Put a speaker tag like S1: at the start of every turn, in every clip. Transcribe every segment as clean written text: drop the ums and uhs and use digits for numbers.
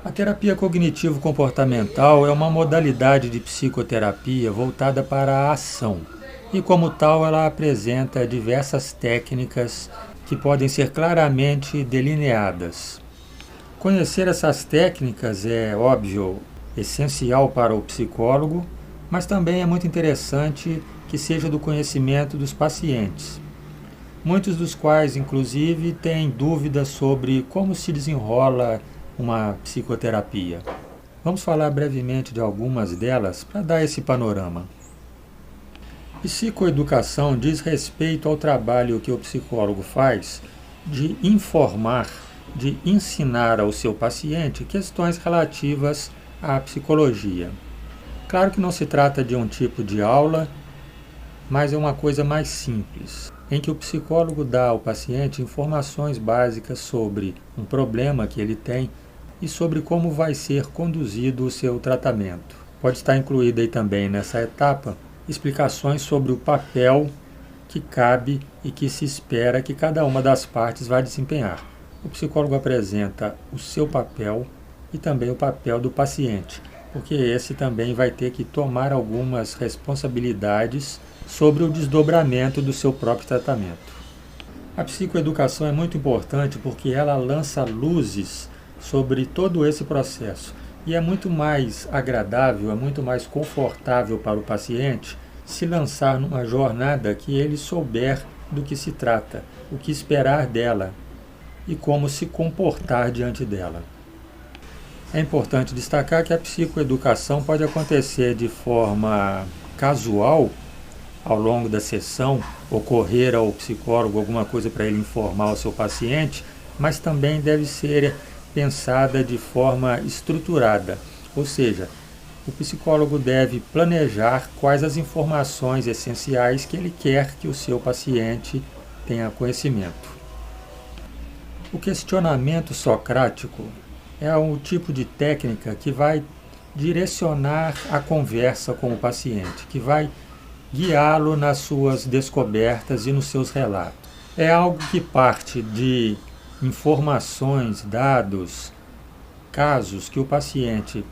S1: A terapia cognitivo-comportamental é uma modalidade de psicoterapia voltada para a ação e, como tal, ela apresenta diversas técnicas que podem ser claramente delineadas. Conhecer essas técnicas é, óbvio, essencial para o psicólogo, mas também é muito interessante que seja do conhecimento dos pacientes, muitos dos quais, inclusive, têm dúvidas sobre como se desenrola uma psicoterapia. Vamos falar brevemente de algumas delas para dar esse panorama. Psicoeducação diz respeito ao trabalho que o psicólogo faz de informar, de ensinar ao seu paciente questões relativas à psicologia. Claro que não se trata de um tipo de aula, mas é uma coisa mais simples, em que o psicólogo dá ao paciente informações básicas sobre um problema que ele tem e sobre como vai ser conduzido o seu tratamento. Pode estar incluída aí também nessa etapa explicações sobre o papel que cabe e que se espera que cada uma das partes vai desempenhar. O psicólogo apresenta o seu papel e também o papel do paciente, porque esse também vai ter que tomar algumas responsabilidades sobre o desdobramento do seu próprio tratamento. A psicoeducação é muito importante porque ela lança luzes sobre todo esse processo e é muito mais agradável, é muito mais confortável para o paciente se lançar numa jornada que ele souber do que se trata, o que esperar dela e como se comportar diante dela. É importante destacar que a psicoeducação pode acontecer de forma casual, ao longo da sessão, ocorrer ao psicólogo alguma coisa para ele informar o seu paciente, mas também deve ser pensada de forma estruturada, ou seja, o psicólogo deve planejar quais as informações essenciais que ele quer que o seu paciente tenha conhecimento. O questionamento socrático é um tipo de técnica que vai direcionar a conversa com o paciente, que vai guiá-lo nas suas descobertas e nos seus relatos. É algo que parte de informações, dados, casos que o paciente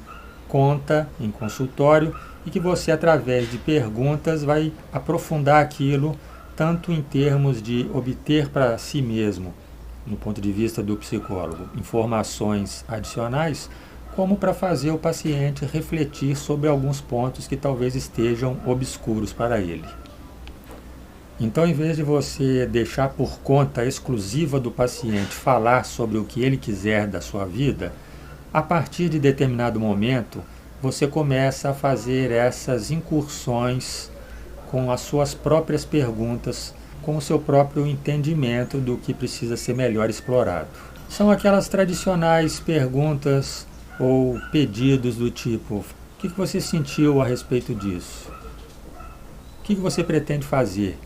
S1: conta em consultório e que você, através de perguntas, vai aprofundar aquilo, tanto em termos de obter para si mesmo, no ponto de vista do psicólogo, informações adicionais, como para fazer o paciente refletir sobre alguns pontos que talvez estejam obscuros para ele. Então, em vez de você deixar por conta exclusiva do paciente falar sobre o que ele quiser da sua vida, a partir de determinado momento, você começa a fazer essas incursões com as suas próprias perguntas, com o seu próprio entendimento do que precisa ser melhor explorado. São aquelas tradicionais perguntas ou pedidos do tipo: o que você sentiu a respeito disso? O que você pretende fazer?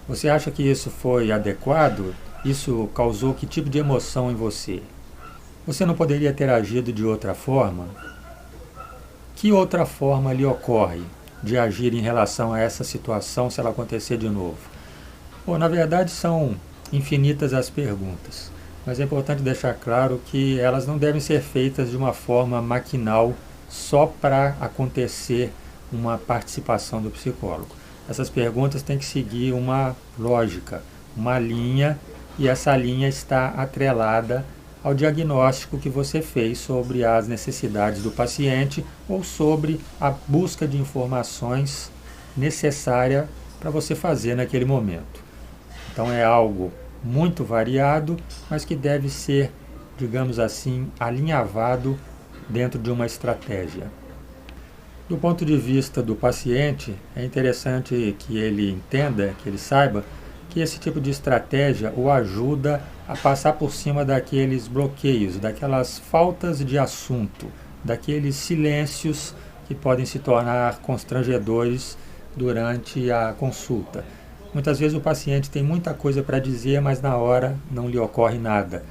S1: Você acha que isso foi adequado? Isso causou que tipo de emoção em você? Você não poderia ter agido de outra forma? Que outra forma lhe ocorre de agir em relação a essa situação se ela acontecer de novo? Bom, na verdade são infinitas as perguntas, mas é importante deixar claro que elas não devem ser feitas de uma forma maquinal só para acontecer uma participação do psicólogo. Essas perguntas têm que seguir uma lógica, uma linha, e essa linha está atrelada ao diagnóstico que você fez sobre as necessidades do paciente ou sobre a busca de informações necessária para você fazer naquele momento. Então é algo muito variado, mas que deve ser, digamos assim, alinhavado dentro de uma estratégia. Do ponto de vista do paciente, é interessante que ele entenda, que ele saiba, que esse tipo de estratégia o ajuda a passar por cima daqueles bloqueios, daquelas faltas de assunto, daqueles silêncios que podem se tornar constrangedores durante a consulta. Muitas vezes o paciente tem muita coisa para dizer, mas na hora não lhe ocorre nada.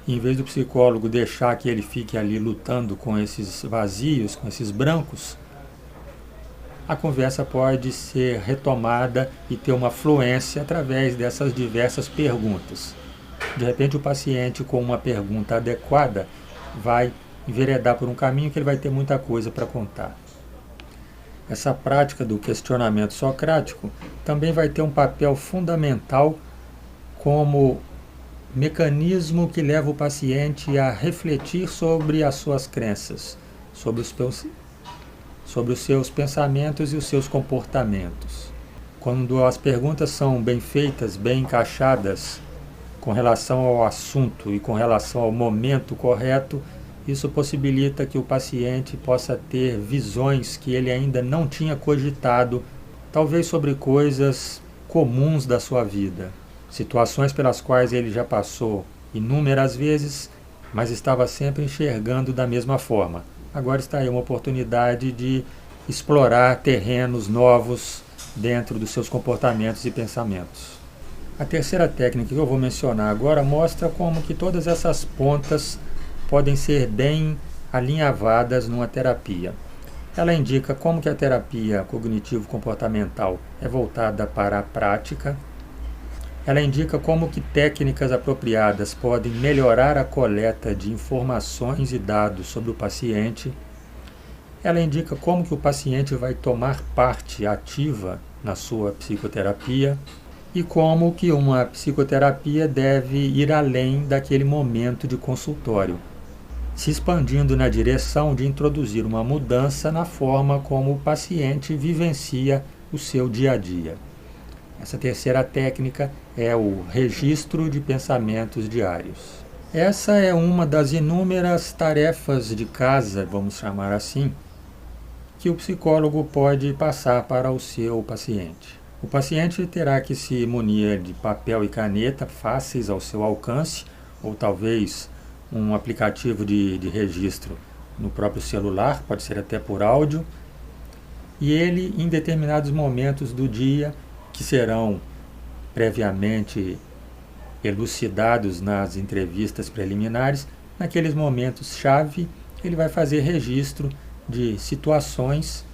S1: Em vez do psicólogo deixar que ele fique ali lutando com esses vazios, com esses brancos, a conversa pode ser retomada e ter uma fluência através dessas diversas perguntas. De repente, o paciente, com uma pergunta adequada, vai enveredar por um caminho que ele vai ter muita coisa para contar. Essa prática do questionamento socrático também vai ter um papel fundamental como mecanismo que leva o paciente a refletir sobre as suas crenças, sobre os seus pensamentos e os seus comportamentos. Quando as perguntas são bem feitas, bem encaixadas, com relação ao assunto e com relação ao momento correto, isso possibilita que o paciente possa ter visões que ele ainda não tinha cogitado, talvez sobre coisas comuns da sua vida, situações pelas quais ele já passou inúmeras vezes, mas estava sempre enxergando da mesma forma. Agora está aí uma oportunidade de explorar terrenos novos dentro dos seus comportamentos e pensamentos. A terceira técnica que eu vou mencionar agora mostra como que todas essas pontas podem ser bem alinhavadas numa terapia. Ela indica como que a terapia cognitivo-comportamental é voltada para a prática. Ela indica como que técnicas apropriadas podem melhorar a coleta de informações e dados sobre o paciente. Ela indica como que o paciente vai tomar parte ativa na sua psicoterapia e como que uma psicoterapia deve ir além daquele momento de consultório, se expandindo na direção de introduzir uma mudança na forma como o paciente vivencia o seu dia a dia. Essa terceira técnica é o registro de pensamentos diários. Essa é uma das inúmeras tarefas de casa, vamos chamar assim, que o psicólogo pode passar para o seu paciente. O paciente terá que se munir de papel e caneta fáceis ao seu alcance, ou talvez um aplicativo de registro no próprio celular, pode ser até por áudio, e ele, em determinados momentos do dia, que serão previamente elucidados nas entrevistas preliminares, naqueles momentos-chave, ele vai fazer registro de situações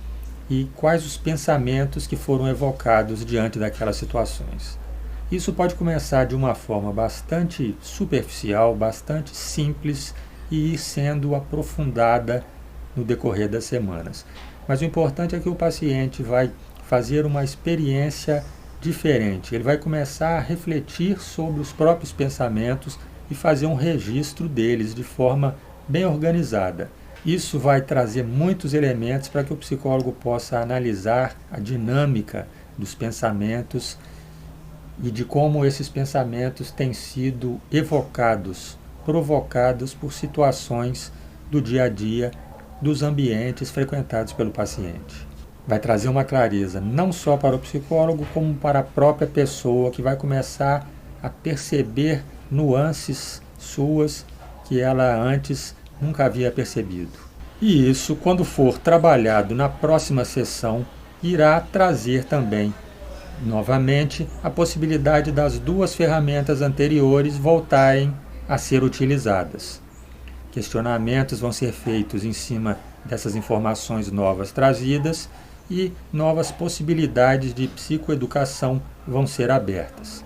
S1: e quais os pensamentos que foram evocados diante daquelas situações. Isso pode começar de uma forma bastante superficial, bastante simples e ir sendo aprofundada no decorrer das semanas. Mas o importante é que o paciente vai fazer uma experiência diferente. Ele vai começar a refletir sobre os próprios pensamentos e fazer um registro deles de forma bem organizada. Isso vai trazer muitos elementos para que o psicólogo possa analisar a dinâmica dos pensamentos e de como esses pensamentos têm sido evocados, provocados por situações do dia a dia, dos ambientes frequentados pelo paciente. Vai trazer uma clareza não só para o psicólogo, como para a própria pessoa, que vai começar a perceber nuances suas que ela antes nunca havia percebido. E isso, quando for trabalhado na próxima sessão, irá trazer também novamente a possibilidade das duas ferramentas anteriores voltarem a ser utilizadas. Questionamentos vão ser feitos em cima dessas informações novas trazidas e novas possibilidades de psicoeducação vão ser abertas.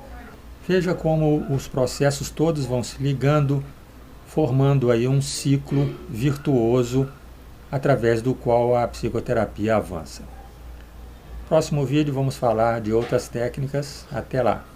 S1: Veja como os processos todos vão se ligando, formando aí um ciclo virtuoso através do qual a psicoterapia avança. Próximo vídeo vamos falar de outras técnicas. Até lá!